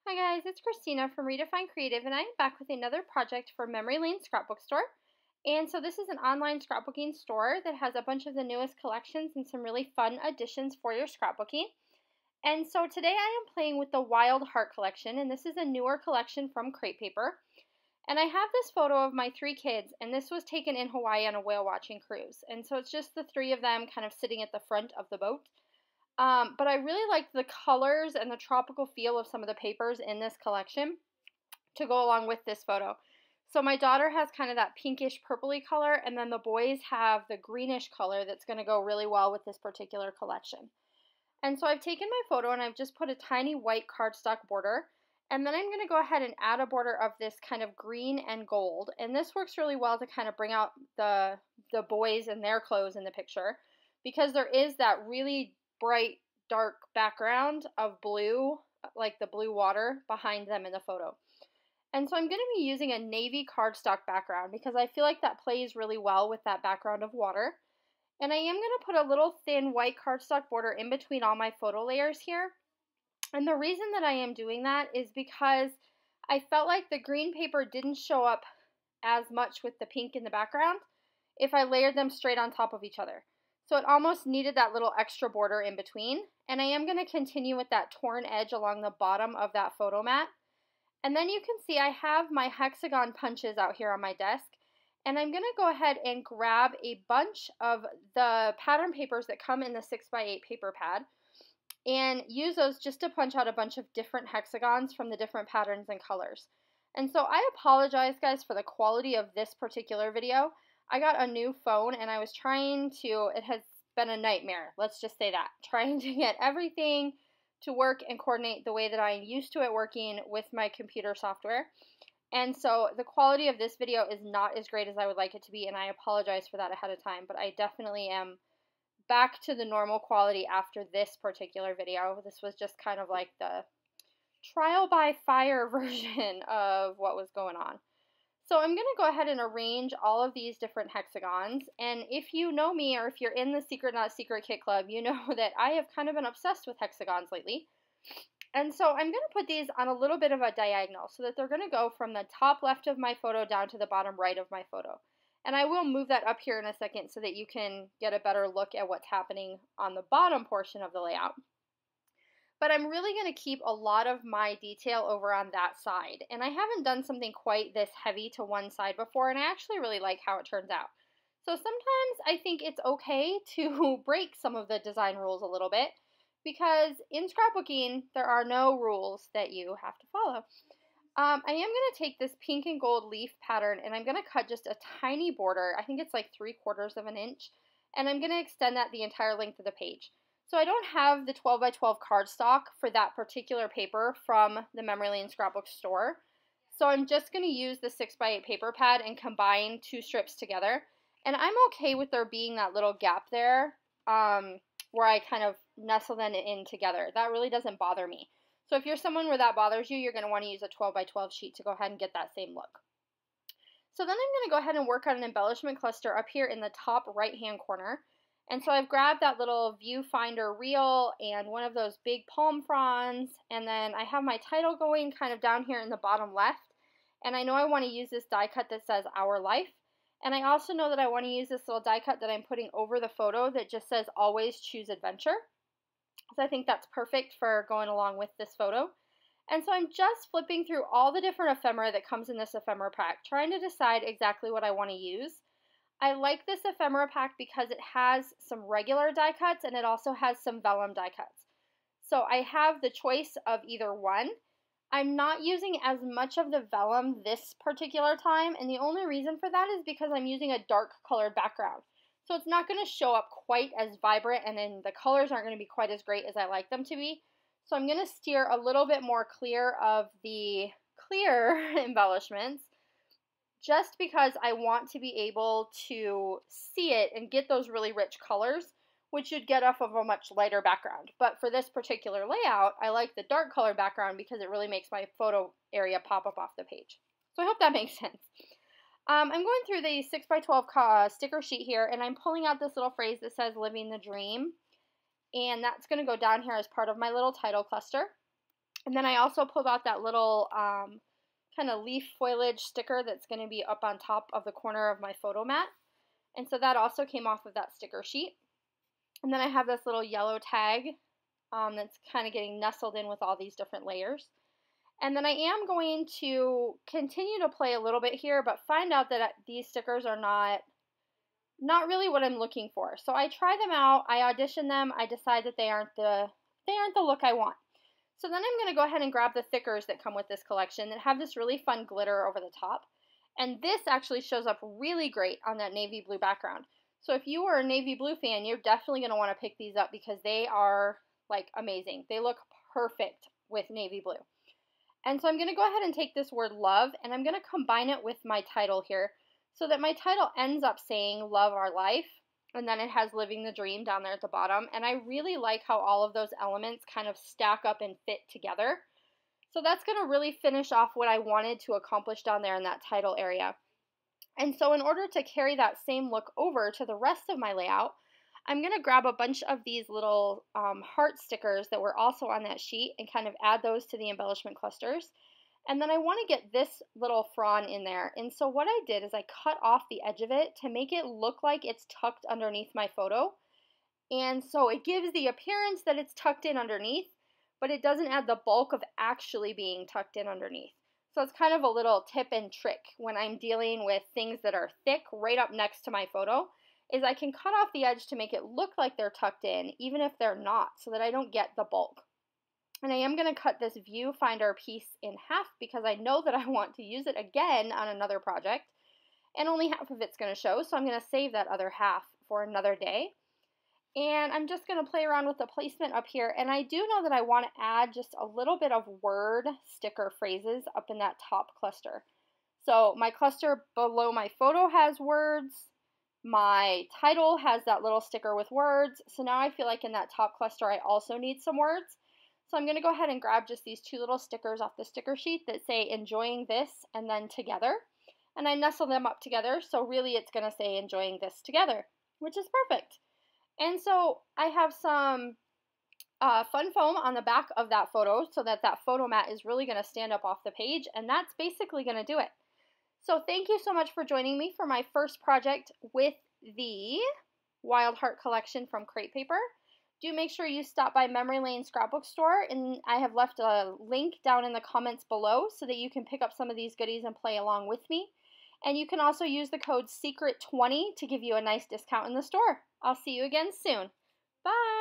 Hi guys, it's Khristina from Redefine Creative, and I am back with another project for Memory Lane Scrapbook Store. And so this is an online scrapbooking store that has a bunch of the newest collections and some really fun additions for your scrapbooking. And so today I am playing with the Wild Heart collection, and this is a newer collection from Crepe Paper. And I have this photo of my three kids, and this was taken in Hawaii on a whale watching cruise. And so it's just the three of them kind of sitting at the front of the boat. But I really liked the colors and the tropical feel of some of the papers in this collection to go along with this photo. So my daughter has kind of that pinkish purpley color, and then the boys have the greenish color that's going to go really well with this particular collection. And so I've taken my photo and I've just put a tiny white cardstock border, and then I'm going to go ahead and add a border of this kind of green and gold. And this works really well to kind of bring out the boys and their clothes in the picture, because there is that really bright dark background of blue, like the blue water behind them in the photo. And so I'm going to be using a navy cardstock background because I feel like that plays really well with that background of water. And I am going to put a little thin white cardstock border in between all my photo layers here. And the reason that I am doing that is because I felt like the green paper didn't show up as much with the pink in the background if I layered them straight on top of each other. So it almost needed that little extra border in between. And I am going to continue with that torn edge along the bottom of that photo mat. And then you can see I have my Hexagon punches out here on my desk. And I'm going to go ahead and grab a bunch of the pattern papers that come in the 6x8 paper pad and use those just to punch out a bunch of different hexagons from the different patterns and colors. And so I apologize, guys, for the quality of this particular video. I got a new phone and I was trying to, it has been a nightmare, let's just say that, trying to get everything to work and coordinate the way that I'm used to it working with my computer software. And so the quality of this video is not as great as I would like it to be, and I apologize for that ahead of time, but I definitely am back to the normal quality after this particular video. This was just kind of like the trial by fire version of what was going on. So I'm going to go ahead and arrange all of these different hexagons, and if you know me, or if you're in the Secret Not Secret Kit Club, you know that I have kind of been obsessed with hexagons lately. And so I'm going to put these on a little bit of a diagonal so that they're going to go from the top left of my photo down to the bottom right of my photo. And I will move that up here in a second so that you can get a better look at what's happening on the bottom portion of the layout. But I'm really going to keep a lot of my detail over on that side. And I haven't done something quite this heavy to one side before, and I actually really like how it turns out. So sometimes I think it's okay to break some of the design rules a little bit, because in scrapbooking, there are no rules that you have to follow. I am going to take this pink and gold leaf pattern, and I'm going to cut just a tiny border. I think it's like 3/4 of an inch, and I'm going to extend that the entire length of the page. So I don't have the 12x12 cardstock for that particular paper from the Memory Lane Scrapbook Store. So I'm just going to use the 6x8 paper pad and combine two strips together. And I'm okay with there being that little gap there where I kind of nestle them in together. That really doesn't bother me. So if you're someone where that bothers you, you're going to want to use a 12x12 sheet to go ahead and get that same look. So then I'm going to go ahead and work on an embellishment cluster up here in the top right-hand corner. And so I've grabbed that little viewfinder reel and one of those big palm fronds, and then I have my title going kind of down here in the bottom left. And I know I want to use this die cut that says Our Life. And I also know that I want to use this little die cut that I'm putting over the photo that just says Always Choose Adventure. So I think that's perfect for going along with this photo. And so I'm just flipping through all the different ephemera that comes in this ephemera pack, trying to decide exactly what I want to use. I like this ephemera pack because it has some regular die cuts and it also has some vellum die cuts. So I have the choice of either one. I'm not using as much of the vellum this particular time, and the only reason for that is because I'm using a dark colored background. So it's not going to show up quite as vibrant, and then the colors aren't going to be quite as great as I like them to be. So I'm going to steer a little bit more clear of the clear embellishments, just because I want to be able to see it and get those really rich colors, which you'd get off of a much lighter background. But for this particular layout, I like the dark color background because it really makes my photo area pop up off the page. So I hope that makes sense. I'm going through the 6x12 sticker sheet here, and I'm pulling out this little phrase that says Living the Dream. And that's going to go down here as part of my little title cluster. And then I also pulled out that little kind of leaf foliage sticker that's going to be up on top of the corner of my photo mat. And so that also came off of that sticker sheet. And then I have this little yellow tag that's kind of getting nestled in with all these different layers. And then I am going to continue to play a little bit here, but find out that these stickers are not really what I'm looking for. So I try them out, I audition them, I decide that they aren't the look I want. So then I'm going to go ahead and grab the thickers that come with this collection that have this really fun glitter over the top. And this actually shows up really great on that navy blue background. So if you are a navy blue fan, you're definitely going to want to pick these up because they are like amazing. They look perfect with navy blue. And so I'm going to go ahead and take this word love and I'm going to combine it with my title here so that my title ends up saying love our life, and then it has living the dream down there at the bottom. And I really like how all of those elements kind of stack up and fit together. So that's going to really finish off what I wanted to accomplish down there in that title area. And so in order to carry that same look over to the rest of my layout, I'm going to grab a bunch of these little heart stickers that were also on that sheet and kind of add those to the embellishment clusters. And then I want to get this little frond in there. And so what I did is I cut off the edge of it to make it look like it's tucked underneath my photo. And so it gives the appearance that it's tucked in underneath, but it doesn't add the bulk of actually being tucked in underneath. So it's kind of a little tip and trick when I'm dealing with things that are thick right up next to my photo, is I can cut off the edge to make it look like they're tucked in, even if they're not, so that I don't get the bulk. And I am going to cut this viewfinder piece in half because I know that I want to use it again on another project, and only half of it's going to show, so I'm going to save that other half for another day. And I'm just going to play around with the placement up here, and I do know that I want to add just a little bit of word sticker phrases up in that top cluster. So my cluster below my photo has words, my title has that little sticker with words, so now I feel like in that top cluster I also need some words. So I'm going to go ahead and grab just these two little stickers off the sticker sheet that say enjoying this and then together. And I nestle them up together, so really it's going to say enjoying this together, which is perfect. And so I have some fun foam on the back of that photo so that that photo mat is really going to stand up off the page, and that's basically going to do it. So thank you so much for joining me for my first project with the Wild Heart collection from Crate Paper. Do make sure you stop by Memory Lane Scrapbook Store, and I have left a link down in the comments below so that you can pick up some of these goodies and play along with me. And you can also use the code SECRET20 to give you a nice discount in the store. I'll see you again soon. Bye!